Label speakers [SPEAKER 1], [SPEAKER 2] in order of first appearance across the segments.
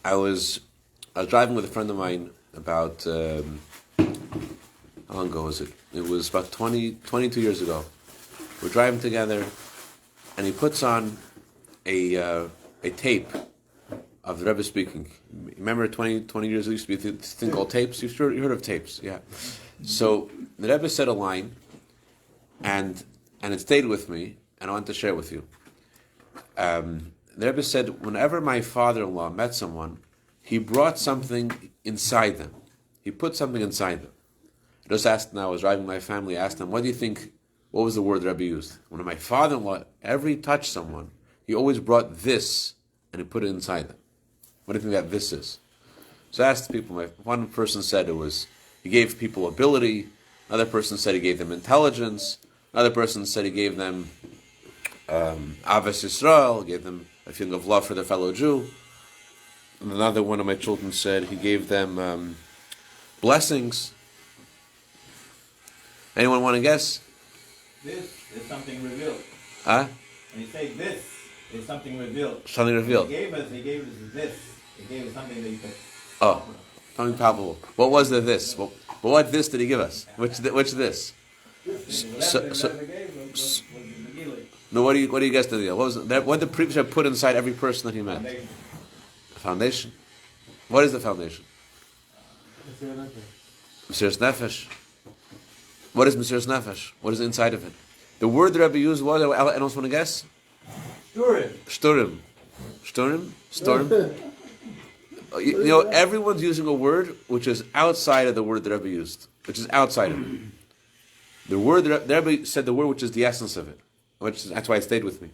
[SPEAKER 1] I was driving with a friend of mine about how long ago was it? It was about 22 years ago. We're driving together, and he puts on a tape of the Rebbe speaking. Remember 20 years ago, used to be this thing called tapes? You heard of tapes, yeah. So the Rebbe said a line, and it stayed with me, and I want to share it with you. The Rebbe said, whenever my father-in-law met someone, he brought something inside them. He put something inside them. I just asked now, I was driving my family, I asked them, what do you think, what was the word the Rebbe used? When my father-in-law ever touched someone, he always brought this, and he put it inside them. What do you think that this is? So I asked people, one person said it was, he gave people ability, another person said he gave them intelligence, another person said he gave them Avas Yisrael, gave them a feeling of love for their fellow Jew. And another one of my children said he gave them blessings. Anyone want to guess?
[SPEAKER 2] This is something revealed.
[SPEAKER 1] Huh?
[SPEAKER 2] When you say this is something revealed.
[SPEAKER 1] Something revealed.
[SPEAKER 2] He gave us this. He gave us something that you could.
[SPEAKER 1] Oh, something palpable. What was the this? Well, what this did he give us? Which this? No, what do you guess the deal? What did the previous Rebbe put inside every person that he met? Foundation. What is the foundation? Mesiras Nefesh. What is Mesiras Nefesh? What is inside of it? The word the Rebbe used was, anyone want to guess? Shturim. Storm. You know, everyone's using a word which is outside of the word the Rebbe used, which is outside of it. The word the Rebbe said, the word which is the essence of it, that's why it stayed with me.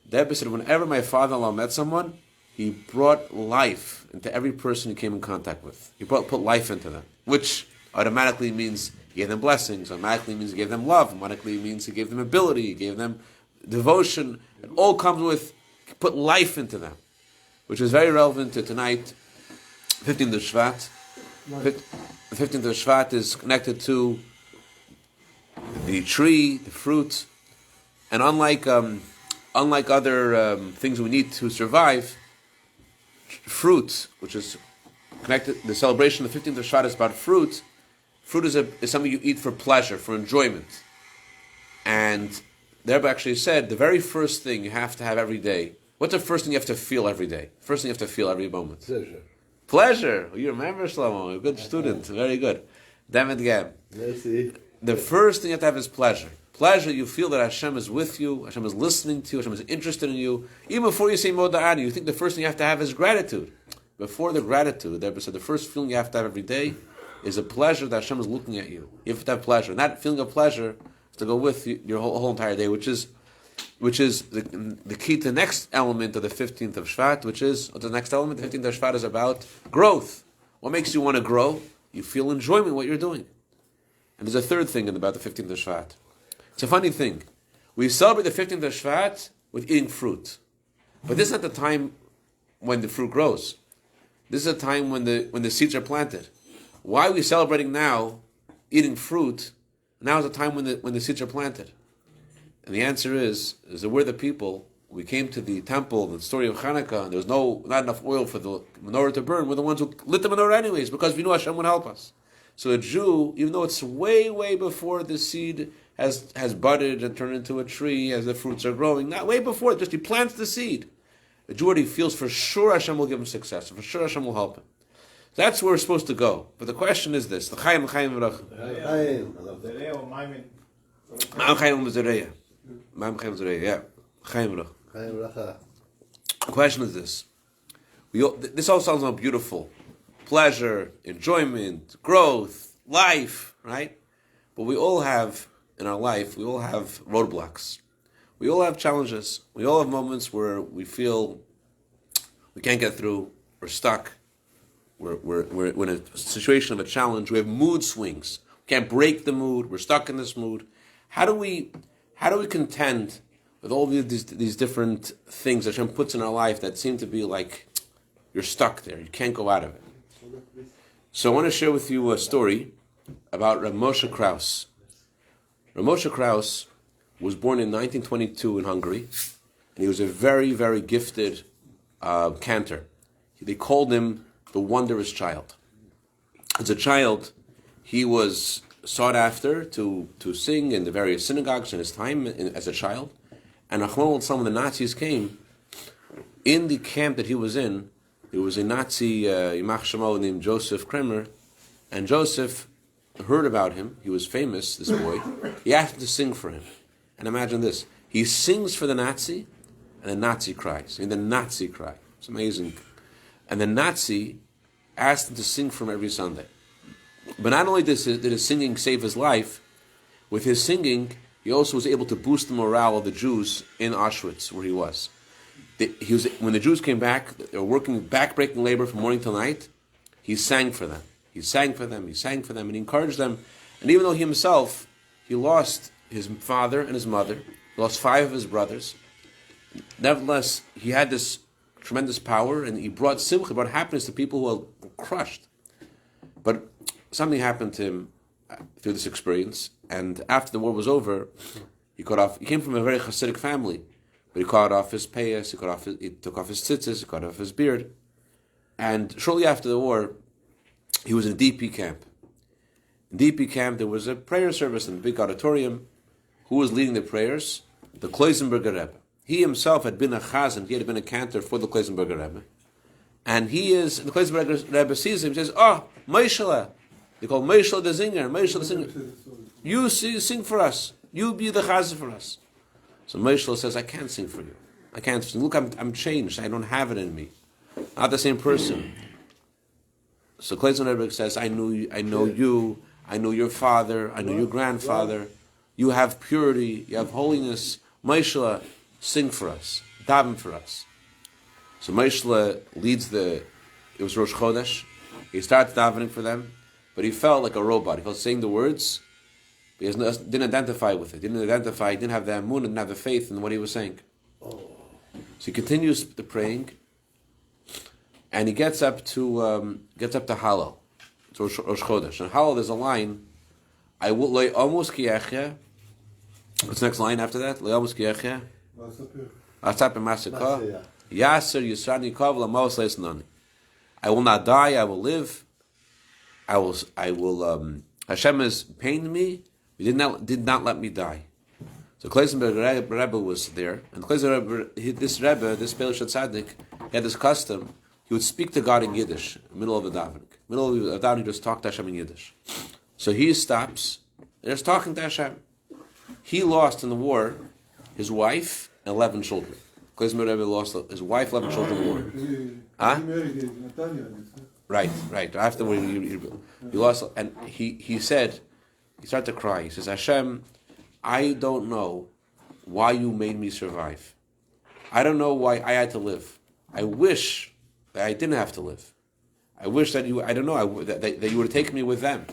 [SPEAKER 1] The Rebbe said, whenever my father-in-law met someone, he brought life into every person he came in contact with. He put life into them, which automatically means he gave them blessings, automatically means he gave them love, automatically means he gave them ability, he gave them devotion. It all comes with, put life into them, which is very relevant to tonight, 15th of Shvat. The 15th of Shvat is connected to the tree, the fruit, and unlike other things we need to survive, fruit, which is connected, the celebration of the 15th of Shvat is about fruit. Fruit is something you eat for pleasure, for enjoyment. And the Rebbe actually said, the very first thing you have to have every day, what's the first thing you have to feel every day? First thing you have to feel every moment? Pleasure. You remember, Shlomo, a good student, very good. David Gam. The first thing you have to have is pleasure. Pleasure, you feel that Hashem is with you, Hashem is listening to you, Hashem is interested in you. Even before you say Moda'ani, you think the first thing you have to have is gratitude. Before the gratitude, the Rebbe said the first feeling you have to have every day is a pleasure that Hashem is looking at you. You have to have pleasure. And that feeling of pleasure is to go with you your whole entire day, which is the key to the next element of the 15th of Shvat, which is, the next element, the 15th of Shvat is about growth. What makes you want to grow? You feel enjoyment in what you're doing. And there's a third thing about the 15th of Shvat. It's a funny thing. We celebrate the 15th of Shvat with eating fruit. But this is not the time when the fruit grows. This is a time when the seeds are planted. Why are we celebrating now eating fruit? Now is the time when the seeds are planted. And the answer is that we're the people. We came to the temple, the story of Hanukkah, and there was not enough oil for the menorah to burn. We're the ones who lit the menorah anyways, because we knew Hashem would help us. So a Jew, even though it's way, way before the seed has budded and turned into a tree, as the fruits are growing, not way before, just he plants the seed. A Jew already feels for sure Hashem will give him success, for sure Hashem will help him. That's where we're supposed to go. But the question is this: the Chaim V'rach. The question is this: this all sounds like beautiful, pleasure, enjoyment, growth, life, right? But we all have in our life, we all have roadblocks. We all have challenges. We all have moments where we feel we can't get through. We're stuck. We're in a situation of a challenge. We have mood swings. We can't break the mood. We're stuck in this mood. How do we contend with all these different things that Hashem puts in our life that seem to be like you're stuck there. You can't go out of it. So I want to share with you a story about Rabbi Moshe Kraus. Rabbi Moshe Kraus was born in 1922 in Hungary, and he was a very, very gifted cantor. They called him the wondrous child. As a child, he was sought after to sing in the various synagogues in his time as a child. And when the Nazis came, in the camp that he was in, there was a Nazi Yimach Shemo named Joseph Kremer, and Joseph heard about him. He was famous, this boy. He asked him to sing for him. And imagine this. He sings for the Nazi, and the Nazi cries. And the Nazi cry. It's amazing. And the Nazi asked him to sing for him every Sunday. But not only did his singing save his life, with his singing, he also was able to boost the morale of the Jews in Auschwitz, where he was. When the Jews came back, they were working back-breaking labor from morning till night. He sang for them. He sang for them, and he encouraged them. And even though he lost his father and his mother, he lost 5 of his brothers, nevertheless, he had this tremendous power, and he brought simcha, brought happiness to people who were crushed. But something happened to him through this experience, and after the war was over, he came from a very Hasidic family, but he cut off his payas, he took off his tzitzis, he cut off his beard, and shortly after the war, he was in a DP camp. In DP camp, there was a prayer service in the big auditorium. Who was leading the prayers? The Kloisenberger Rebbe. He himself had been a chazan, he had been a cantor for the Kloisenberger Rebbe. And the Kloisenberger Rebbe sees him, he says, "Oh, Moshele." They call Moshele The Singer, Moshele The Singer. You sing for us. You be the chazan for us. So Moshele says, "I can't sing for you. I can't sing. Look, I'm changed. I don't have it in me. Not the same person." So Kloisenberger Rebbe says, I know you, I know your father, I know your grandfather. You have purity, you have holiness. Moshele, sing for us, daven for us. So Moshele leads it was Rosh Chodesh. He starts davening for them, but he felt like a robot. He felt saying the words, but he didn't identify with it. He didn't have the amun, didn't have the faith in what he was saying. So he continues the praying, and he gets up to Hallel. It's Rosh Chodesh. And Hallel, there's a line, I will lay almost kiyechya. What's the next line after that? Lay almost kiyechya. Asap masaka. Yaser yisrani kav lamos leisnani. I will not die, I will live. I will Hashem has pained me. He did not let me die. So Kloisenberger Rebbe was there, and this Rebbe, this Belish Tzaddik, he had this custom. He would speak to God in Yiddish, in the middle of the davening. Middle of the davening, he just talked to Hashem in Yiddish. So he stops, and he's talking to Hashem. He lost in the war his wife and 11 children. Kloisenberger Rebbe lost his wife, 11 children in the war. Right. After the war, he lost, and he said, he started to cry. He says, Hashem, I don't know why you made me survive. I don't know why I had to live. I wish that I didn't have to live. I wish that that you would have taken me with them.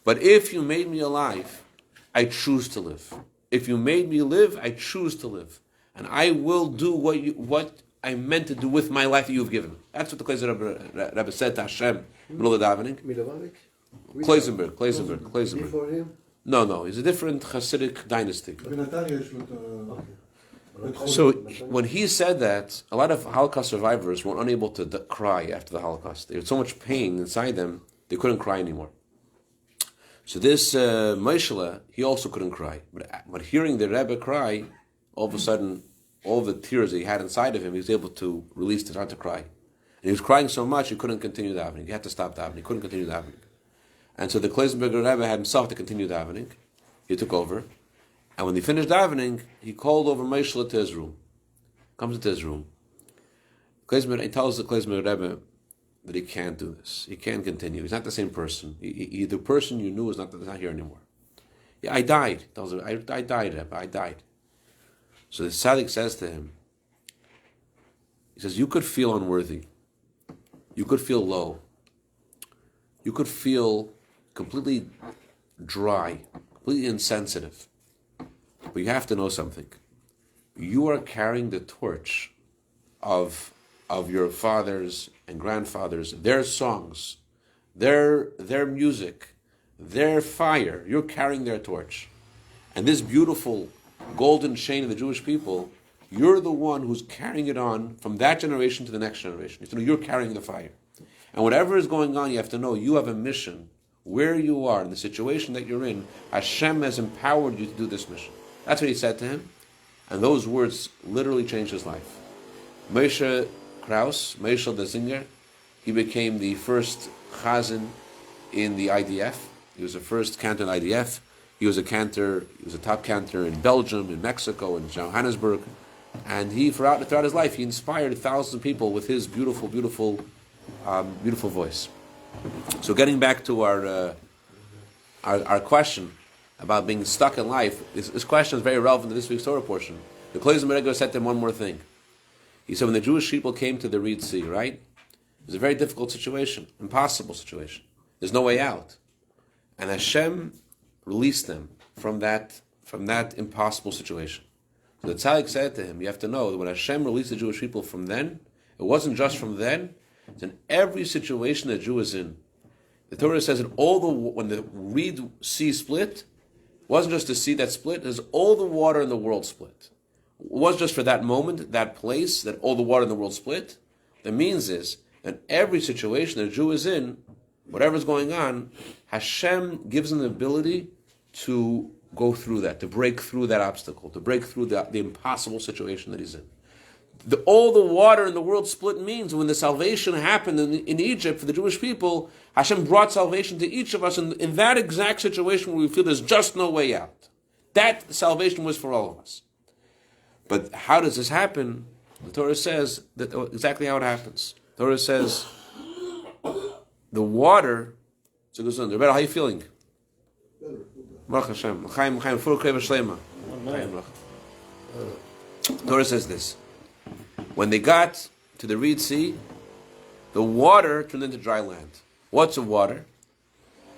[SPEAKER 1] But if you made me alive, I choose to live. If you made me live, I choose to live. And I will do what I meant to do with my life that you've given me. That's what the Kloisenberger Rebbe said to Hashem in the middle of the davening. Kloisenberg.
[SPEAKER 3] Before him?
[SPEAKER 1] No. He's a different Hasidic dynasty. So when he said that, a lot of Holocaust survivors were unable to cry after the Holocaust. They had so much pain inside them, they couldn't cry anymore. So this Moshele, he also couldn't cry. But hearing the Rebbe cry, all of a sudden, all the tears that he had inside of him, he was able to release to start to cry. And he was crying so much, he couldn't continue davening. He had to stop davening. He couldn't continue davening. And so the Kloisenberger Rebbe had himself to continue davening. He took over. And when he finished davening, he called over Moshele to his room. Comes into his room. He tells the Kloisenberger Rebbe that he can't do this. He can't continue. He's not the same person. The person you knew is not here anymore. Yeah, I died. He tells him, I died, Rebbe. I died. So the tzaddik says to him, he says, you could feel unworthy. You could feel low. You could feel completely dry, completely insensitive. But you have to know something. You are carrying the torch of your fathers and grandfathers, their songs, their music, their fire. You're carrying their torch. And this beautiful golden chain of the Jewish people, You're the one who's carrying it on from that generation to the next generation. You have to know you're carrying the fire. And whatever is going on, you have to know you have a mission. Where you are, in the situation that you're in, Hashem has empowered you to do this mission. That's what he said to him. And those words literally changed his life. Moshele The Singer, he became the first chazan in the IDF. He was the first cantor in IDF. He was a top cantor in Belgium, in Mexico, in Johannesburg. And he, throughout his life, he inspired thousands of people with his beautiful, beautiful, beautiful voice. So getting back to our question about being stuck in life, this question is very relevant to this week's Torah portion. The Kloiz Merego said to him one more thing. He said when the Jewish people came to the Red Sea, right? It was a very difficult situation, impossible situation. There's no way out. And Hashem released them from that impossible situation. So the Tzaddik said to him, you have to know that when Hashem released the Jewish people from then, it wasn't just from then, it's in every situation that Jew is in. The Torah says that when the Red Sea split, it wasn't just the sea that split, it was all the water in the world split. It wasn't just for that moment, that place, that all the water in the world split. What that means is, in every situation that a Jew is in, whatever's going on, Hashem gives him the ability to go through that, to break through that obstacle, to break through the impossible situation that he's in. All the water in the world split means when the salvation happened in Egypt for the Jewish people, Hashem brought salvation to each of us in that exact situation where we feel there's just no way out. That salvation was for all of us. But how does this happen? The Torah says that exactly how it happens. The Torah says the water. So it goes on. Rebbe, how are you feeling? Baruch Hashem. Chaim, full kreva shlema. Torah says this. When they got to the Red Sea, the water turned into dry land. What's the water?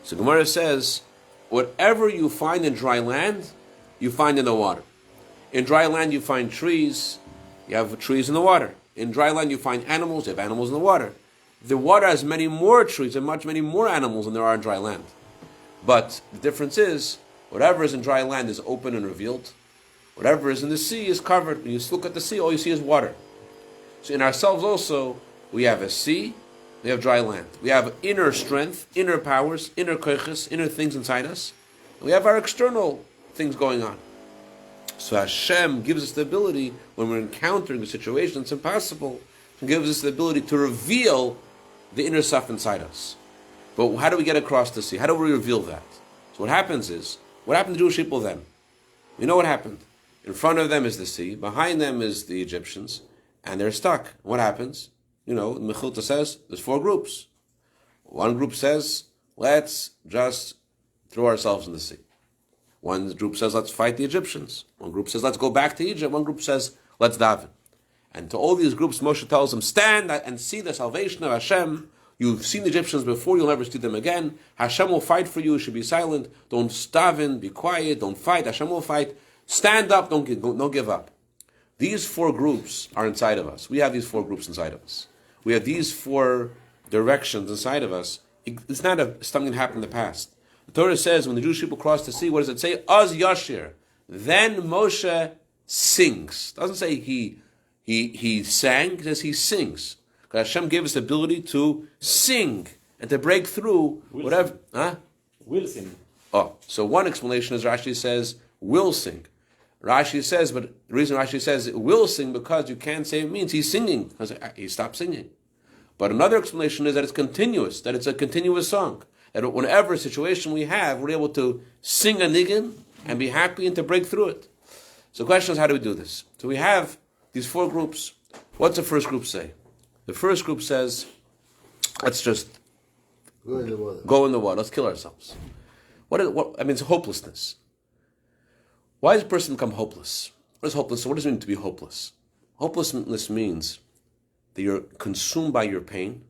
[SPEAKER 1] So Gemara says, whatever you find in dry land, you find in the water. In dry land you find trees, you have trees in the water. In dry land you find animals, you have animals in the water. The water has many more trees and many more animals than there are in dry land. But the difference is, whatever is in dry land is open and revealed. Whatever is in the sea is covered. When you look at the sea, all you see is water. So in ourselves also, we have a sea, we have dry land. We have inner strength, inner powers, inner koiches, inner things inside us. And we have our external things going on. So Hashem gives us the ability, when we're encountering a situation that's impossible, He gives us the ability to reveal the inner stuff inside us. But how do we get across the sea? How do we reveal that? So what happens is, what happened to Jewish people then? You know what happened? In front of them is the sea, behind them is the Egyptians, and they're stuck. What happens? You know, Mechilta says, there's 4 groups. One group says, let's just throw ourselves in the sea. One group says, let's fight the Egyptians. One group says, let's go back to Egypt. One group says, let's daven. And to all these groups, Moshe tells them, stand and see the salvation of Hashem. You've seen the Egyptians before, you'll never see them again. Hashem will fight for you, you should be silent. Don't daven, be quiet, don't fight. Hashem will fight. Stand up, don't give up. These 4 groups are inside of us. We have these 4 groups inside of us. We have these 4 directions inside of us. It's not something that happened in the past. The Torah says when the Jewish people crossed the sea, what does it say? Az Yashir. Then Moshe sings. It doesn't say he sang, it says he sings. Because Hashem gave us the ability to sing and to break through whatever.
[SPEAKER 2] Will sing.
[SPEAKER 1] Oh, so one explanation is Rashi says, will sing. Rashi says, but the reason Rashi says it will sing because you can't say it means he's singing, because he stopped singing. But another explanation is that it's continuous, that it's a continuous song. That whenever situation we have, we're able to sing a niggin and be happy and to break through it. So the question is, how do we do this? So we have these 4 groups. What's the first group say? The first group says, let's just go in the water. Let's kill ourselves. It's hopelessness. Why does a person become hopeless? What is hopeless? What does it mean to be hopeless? Hopelessness means that you're consumed by your pain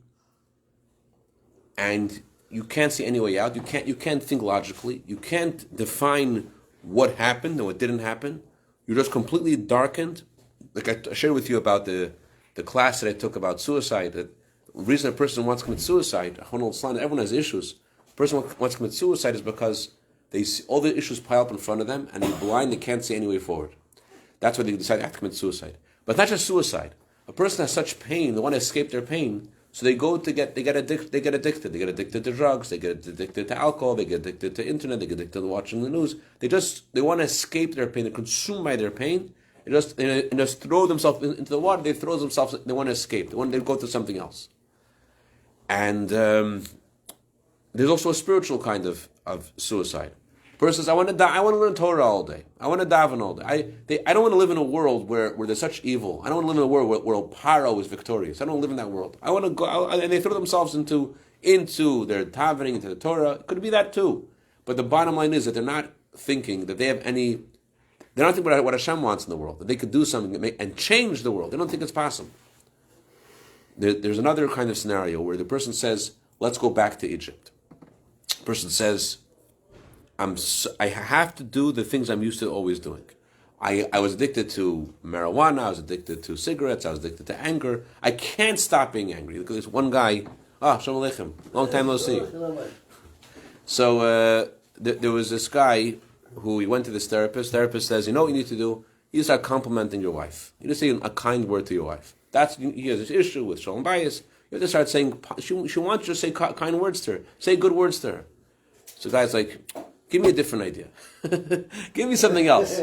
[SPEAKER 1] and you can't see any way out. You can't think logically. You can't define what happened and what didn't happen. You're just completely darkened. Like I shared with you about the class that I took about suicide, that the reason a person wants to commit suicide, everyone has issues. A person wants to commit suicide is because they see all the issues pile up in front of them and they're blind, they can't see any way forward. That's why they decide to commit suicide. But it's not just suicide. A person has such pain, they want to escape their pain, so they get addicted. They get addicted to drugs, they get addicted to alcohol, they get addicted to internet, they get addicted to watching the news. They want to escape their pain, they're consumed by their pain, and just throw themselves into the water, they want to escape, they go to something else. And there's also a spiritual kind of suicide. Person says, I want to die. I want to learn Torah all day. I want to daven all day. I don't want to live in a world where there's such evil. I don't want to live in a world where Paro is victorious. I don't live in that world. I want to go, and they throw themselves into their davening, into the Torah. It could be that too. But the bottom line is that they're not thinking that they have any. They're not thinking about what Hashem wants in the world. That they could do something and change the world. They don't think it's possible. There's another kind of scenario where the person says, "Let's go back to Egypt." The person says, I have to do the things I'm used to always doing. I was addicted to marijuana, I was addicted to cigarettes, I was addicted to anger. I can't stop being angry. Look at this one guy, Shalom Aleichem, long time no see. So there was this guy who he went to this therapist. Therapist says, you know what you need to do? You start complimenting your wife. You just say a kind word to your wife. He has this issue with Shalom Bayis. You have to start saying, she wants you to say kind words to her. Say good words to her. So the guy's like, give me a different idea. Give me something else.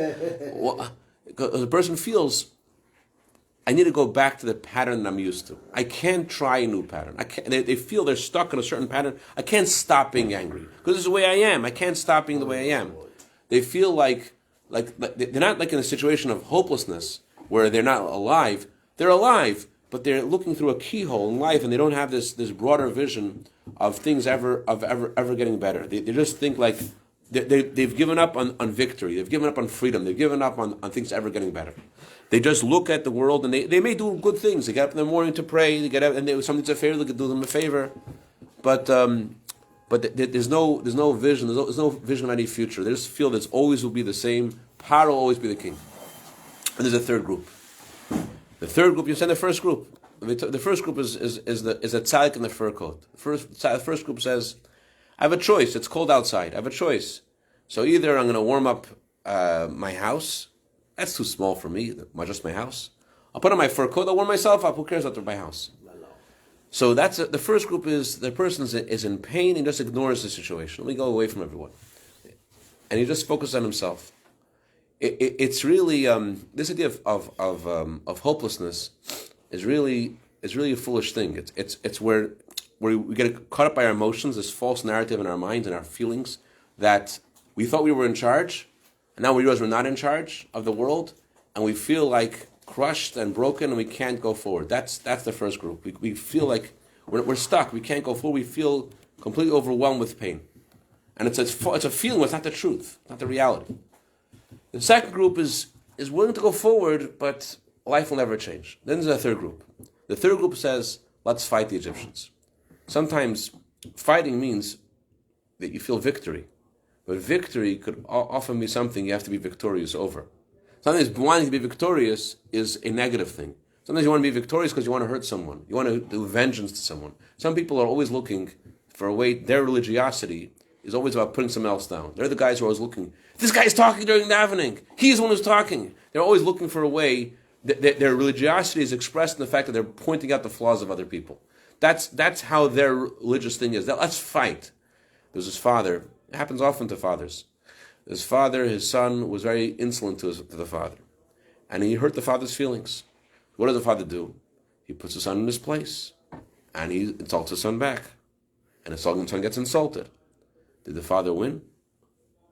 [SPEAKER 1] Well, the person feels, I need to go back to the pattern that I'm used to. I can't try a new pattern. They feel they're stuck in a certain pattern. I can't stop being angry because this is the way I am. I can't stop being the way I am. They feel like they're not like in a situation of hopelessness where they're not alive. They're alive, but they're looking through a keyhole in life, and they don't have this broader vision of things ever getting better. They just think like they've given up on victory. They've given up on freedom. They've given up on things ever getting better. They just look at the world, and they may do good things. They get up in the morning to pray. They get up, and something's a favor. They could do them a favor, but there's no vision. There's no vision of any future. They just feel that always will be the same. Power will always be the king. And there's a third group. The third group, you said the first group. The first group is a tzaddik in the fur coat. The first group says, I have a choice. It's cold outside. I have a choice. So either I'm going to warm up my house. That's too small for me, just my house. I'll put on my fur coat. I'll warm myself up. Who cares about my house? So that's the first group is the person is in pain and just ignores the situation. Let me go away from everyone, and he just focuses on himself. It's really this idea of hopelessness is really a foolish thing. It's where we get caught up by our emotions, this false narrative in our minds and our feelings that we thought we were in charge, and now we realize we're not in charge of the world, and we feel like crushed and broken, and we can't go forward. That's the first group. We feel like we're stuck. We can't go forward. We feel completely overwhelmed with pain, and it's a feeling. It's not the truth, not the reality. The second group is willing to go forward, but life will never change. Then there's a third group. The third group says, let's fight the Egyptians. Sometimes fighting means that you feel victory, but victory could often be something you have to be victorious over. Sometimes wanting to be victorious is a negative thing. Sometimes you want to be victorious because you want to hurt someone. You want to do vengeance to someone. Some people are always looking for a way, their religiosity is always about putting someone else down. They're the guys who are always looking, this guy's talking during davening. He's the one who's talking. They're always looking for a way, their religiosity is expressed in the fact that they're pointing out the flaws of other people. That's how their religious thing is. Let's fight. There's his father. It happens often to fathers. His father, his son, was very insolent to the father. And he hurt the father's feelings. What does the father do? He puts his son in his place. And he insults his son back. And his son gets insulted. Did the father win?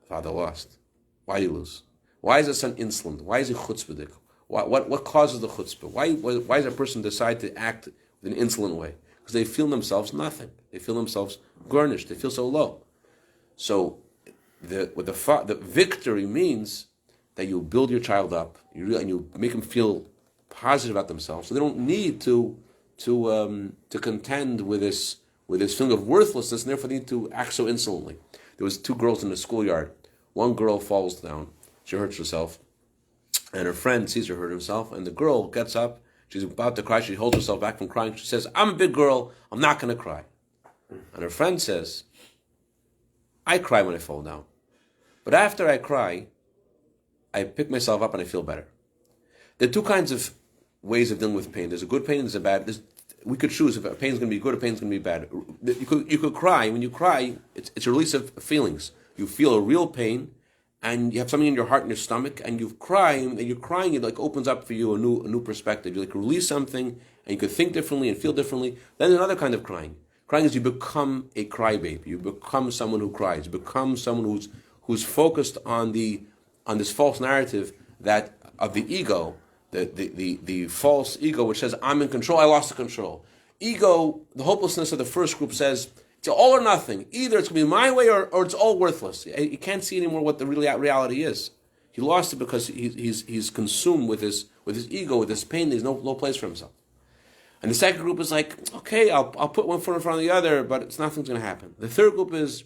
[SPEAKER 1] The father lost. Why did he lose? Why is the son insolent? Why is he chutzpahdik? What causes the chutzpah? Why does a person decide to act in an insolent way? Because they feel themselves nothing. They feel themselves garnished. They feel so low. So the victory means that you build your child up, and you make them feel positive about themselves, so they don't need to contend with this feeling of worthlessness, and therefore they need to act so insolently. There was two girls in the schoolyard. One girl falls down, she hurts herself, and her friend sees her hurt herself, and the girl gets up, she's about to cry, she holds herself back from crying, she says, I'm a big girl, I'm not going to cry. And her friend says, I cry when I fall down. But after I cry, I pick myself up and I feel better. There are two kinds of ways of dealing with pain. There's a good pain and there's a bad. We could choose if a pain is going to be good or pain is going to be bad. You could cry. When you cry, it's a release of feelings. You feel a real pain, and you have something in your heart and your stomach, and you're crying. It like opens up for you a new perspective. You like release something, and you could think differently and feel differently. Then there's another kind of crying. Crying is you become a crybaby. You become someone who cries. You become someone who's focused on this false narrative that of the ego. The false ego, which says, I'm in control, I lost the control. Ego, the hopelessness of the first group says, it's all or nothing. Either it's going to be my way or it's all worthless. You can't see anymore what the reality is. He lost it because he's consumed with his ego, with his pain. There's no place for himself. And the second group is like, okay, I'll put one foot in front of the other, but nothing's going to happen. The third group is,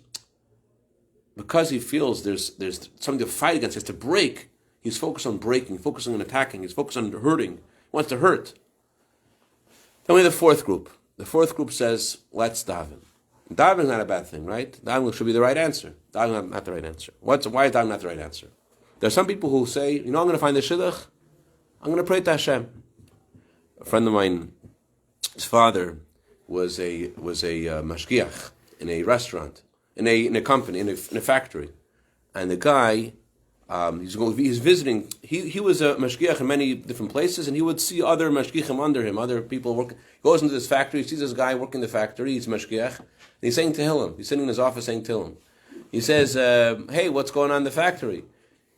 [SPEAKER 1] because he feels there's something to fight against, he has to break. He's focused on breaking, focusing on attacking, he's focused on hurting, he wants to hurt. Then we have the fourth group. The fourth group says, let's daven. Daven is not a bad thing, right? Daven should be the right answer. Daven is not the right answer. Why is daven not the right answer? There are some people who say, I'm going to find the shidduch, I'm going to pray to Hashem. A friend of mine, his father was a mashgiach in a restaurant, in a company, in a factory. And the guy, he's visiting. He was a mashgiach in many different places, and he would see other mashgiachim under him, other people working. He goes into this factory, he sees this guy working the factory. He's mashgiach, and he's saying Tehillim. He's sitting in his office saying Tehillim. He says, "Hey, what's going on in the factory?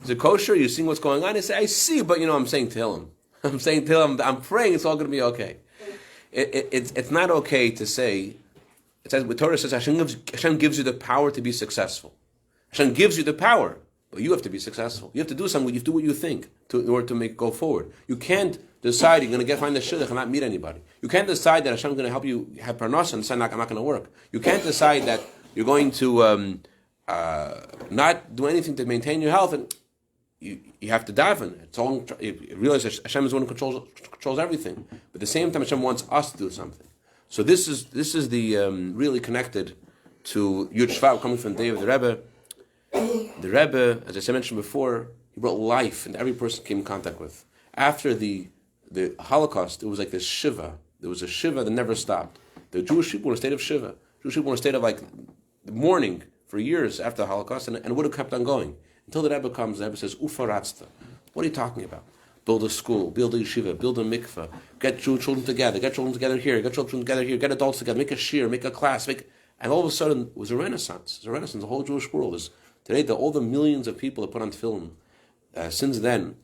[SPEAKER 1] Is it kosher? You seeing what's going on?" He says, "I see, but I'm saying Tehillim. I'm saying Tehillim. I'm praying. It's all going to be okay." It's not okay to say. It says, the Torah says Hashem gives you the power to be successful. Hashem gives you the power. But you have to be successful. You have to do something. You have to do what you think in order to go forward. You can't decide you're going to find the shidduch and not meet anybody. You can't decide that Hashem is going to help you have parnasa and say, I'm not going to work. You can't decide that you're going to not do anything to maintain your health, and you have to daven. It's all. You realize that Hashem is the one who controls everything. But at the same time, Hashem wants us to do something. So this is the really connected to Yud Shvat coming from the day of the Rebbe. The Rebbe, as I mentioned before, he brought life into every person he came in contact with. After the Holocaust, it was like this shiva. There was a shiva that never stopped. The Jewish people were in a state of shiva. Jewish people were in a state of like mourning for years after the Holocaust, and it would have kept on going. Until the Rebbe comes, the Rebbe says, Ufaratzta. What are you talking about? Build a school, build a yeshiva, build a mikveh, get children together here, get children together here, get adults together, make a shir, make a class, and all of a sudden it was a renaissance. It was a renaissance. The whole Jewish world is today. All the millions of people that put on tefillin since then,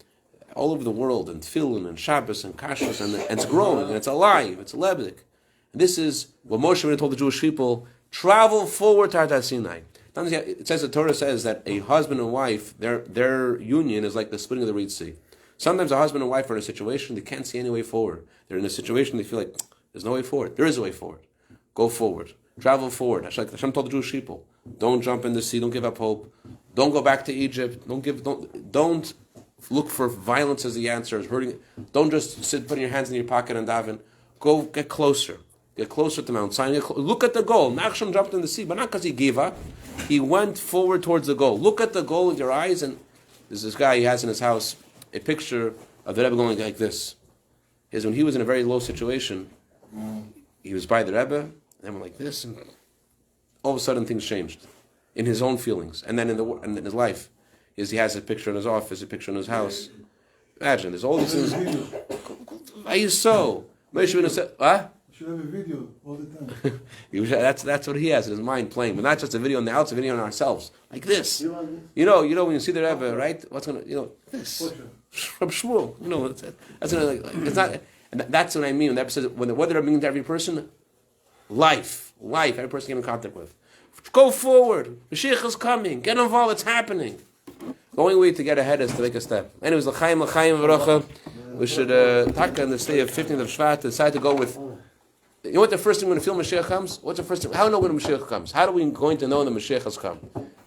[SPEAKER 1] all over the world, and tefillin and shabbos and kashrus, and it's growing and it's alive. It's a lebdik. And this is what Moshe Levin told the Jewish people: travel forward to Har Sinai. It says the Torah says that a husband and wife, their union is like the splitting of the Red Sea. Sometimes a husband and wife are in a situation they can't see any way forward. They're in a situation they feel like there's no way forward. There is a way forward. Go forward. Travel forward. Hashem told the Jewish people, don't jump in the sea. Don't give up hope. Don't go back to Egypt. Don't look for violence as the answer. Hurting. Don't just sit putting your hands in your pocket and daven. Go get closer. Get closer to Mount Sinai. Look at the goal. Nachshon jumped in the sea, but not because he gave up. He went forward towards the goal. Look at the goal with your eyes. And there's this guy he has in his house a picture of the Rebbe going like this. Is when he was in a very low situation, he was by the Rebbe, and went like this, and all of a sudden things changed in his own feelings, and then in his life, he has a picture in his office, a picture in his house. Imagine there's all these things. Why are you so? Moshe Levin said, "What?"
[SPEAKER 3] Should have a video all the time.
[SPEAKER 1] That's what he has in his mind playing, but not just a video on the outside, a video on ourselves, like this. You know when you see the Rebbe, right? What's gonna, this from Shmuel. That's gonna it's not. And that's what I mean. When the Rebbe says, what the Rebbe means to every person, life, every person came in contact with. Go forward. Mashiach is coming. Get involved. It's happening. The only way to get ahead is to make a step. Anyways, l'chaim v'rocha. We should talk on the day of 15th of Shvat. Decide to go with. You know what the first thing when the film Mashiach comes? What's the first thing? How do we know when Mashiach comes? How are we going to know when the Mashiach has come?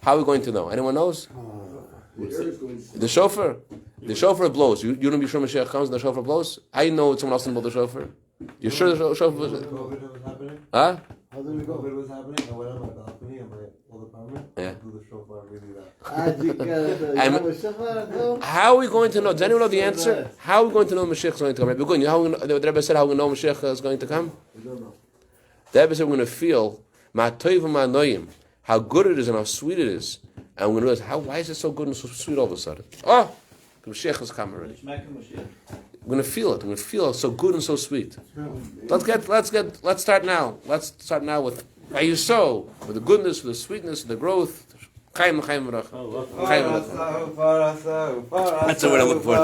[SPEAKER 1] How are we going to know? Anyone knows? The shofar. The shofar blows. You don't be sure Mashiach comes and the shofar blows? I know someone else didn't blow the shofar. You sure the shofar was...
[SPEAKER 3] Huh? How did we go? It was happening. I went on my balcony and my old apartment.
[SPEAKER 1] Yeah.
[SPEAKER 3] Do the shofar.
[SPEAKER 1] How are we going to know? Does anyone know the answer? How are we going to know Mashiach is going to come? We're going. You know how the Rebbe said how we know Mashiach is going to come?
[SPEAKER 3] We don't know.
[SPEAKER 1] The Rebbe said we're going to feel ma'toiv ma'anoyim, how good it is and how sweet it is, and we're going to realize why is it so good and so sweet all of a sudden? Oh, the Mashiach has come already. We're going to feel it. We're going to feel it so good and so sweet. Let's start now. Let's start now with with the goodness, with the sweetness, with the growth. That's the word I'm looking for.